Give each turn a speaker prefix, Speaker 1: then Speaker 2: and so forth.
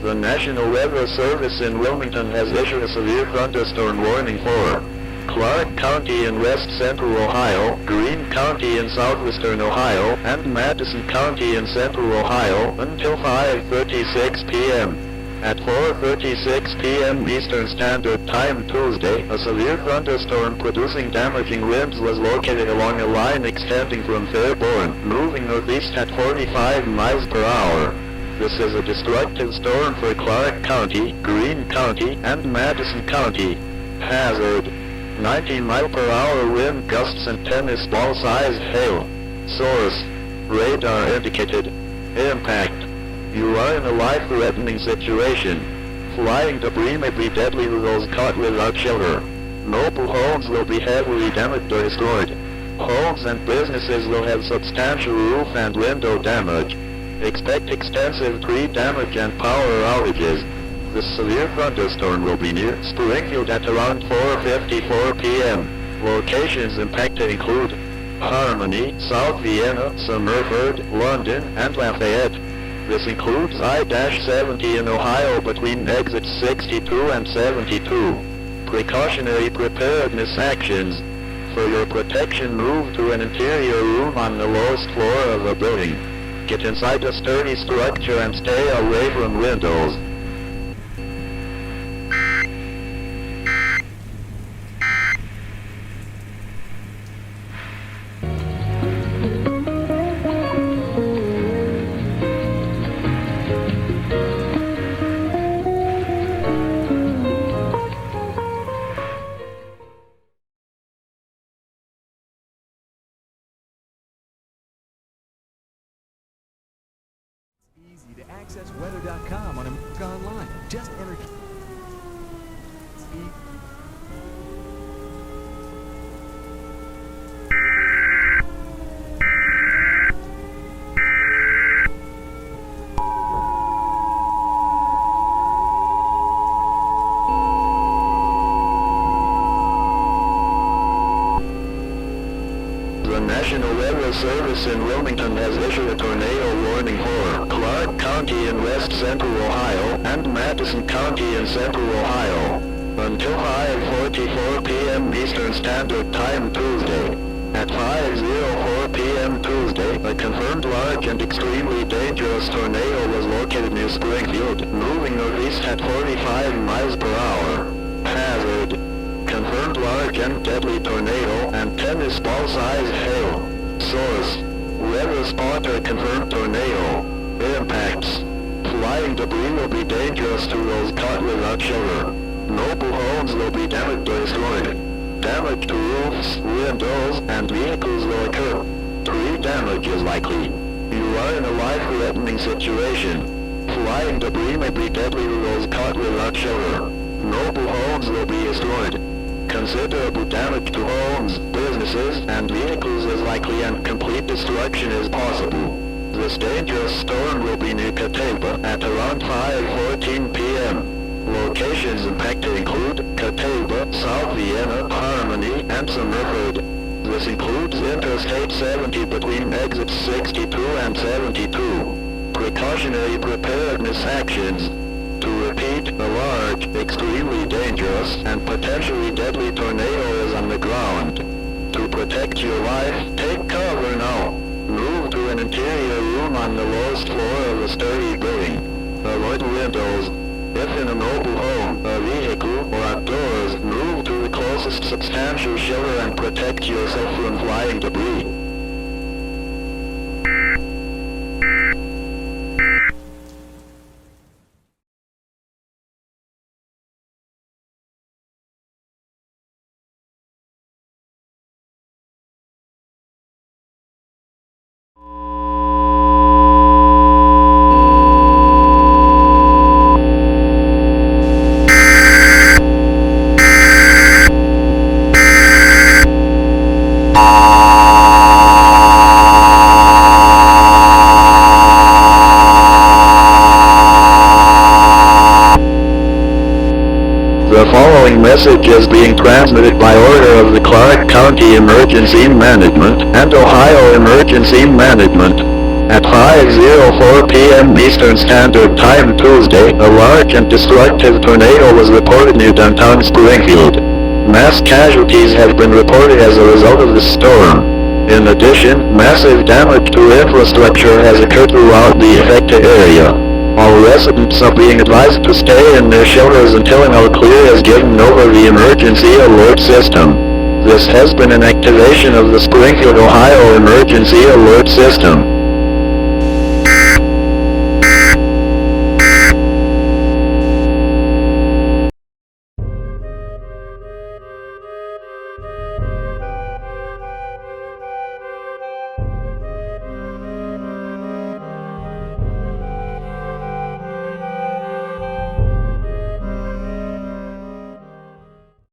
Speaker 1: The National Weather Service in Wilmington has issued a severe thunderstorm warning for Clark County in west central Ohio, Greene County in southwestern Ohio, and Madison County in central Ohio until 5:36 p.m. At 4:36 p.m. Eastern Standard Time Tuesday, a severe thunderstorm producing damaging winds was located along a line extending from Fairborn, moving northeast at 45 miles per hour. This is a destructive storm for Clark County, Greene County, and Madison County. Hazard: 90-mile-per-hour wind gusts and tennis ball-sized hail. Source: radar indicated. Impact: you are in a life-threatening situation. Flying debris may be deadly to those caught without shelter. Mobile homes will be heavily damaged or destroyed. Homes and businesses will have substantial roof and window damage. Expect extensive tree damage and power outages. This severe thunderstorm will be near Springfield at around 4:54 p.m. Locations impacted include Harmony, South Vienna, Somerford, London, and Lafayette. This includes I-70 in Ohio between exits 62 and 72. Precautionary preparedness actions. For your protection, move to an interior room on the lowest floor of a building. Get inside a sturdy structure and stay away from windows.
Speaker 2: Easy to access weather.com on America Online. Just enter.
Speaker 1: The National Weather Service in Wilmington has issued a tornado warning for Clark County in west central Ohio and Madison County in central Ohio until 5:44 p.m. Eastern Standard Time Tuesday. At 5:04 p.m. Tuesday, a confirmed large and extremely dangerous tornado was located near Springfield, moving northeast at 45 miles per hour. Hazard: confirmed large and deadly tornado and tennis ball-sized hail. Source: weather spotter confirmed tornado. Impacts: flying debris will be dangerous to those caught without shelter. Mobile homes will be damaged or destroyed. Damage to roofs, windows, and vehicles will occur. Tree damage is likely. You are in a life-threatening situation. Flying debris may be deadly to those caught without shelter. Mobile homes will be destroyed. Considerable damage to homes, businesses, and vehicles is likely and complete destruction is possible. This dangerous storm will be near Catawba at around 5:14 p.m. Locations impacted include Catawba, South Vienna, Harmony, and Somerford. This includes Interstate 70 between exits 62 and 72. Precautionary preparedness actions. To repeat, a large, extremely dangerous, and potentially deadly tornado is on the ground. To protect your life, take cover now. Move to an interior room on the lowest floor of a sturdy building. Avoid windows. If in a mobile home, a vehicle, or outdoors, move to the closest substantial shelter and protect yourself from flying debris. The following message is being transmitted by order of the Clark County Emergency Management and Ohio Emergency Management. At 5:04 p.m. Eastern Standard Time Tuesday, a large and destructive tornado was reported near downtown Springfield. Mass casualties have been reported as a result of the storm. In addition, massive damage to infrastructure has occurred throughout the affected area. All residents are being advised to stay in their shelters until an all clear is given over the emergency alert system. This has been an activation of the Springfield, Ohio Emergency Alert System.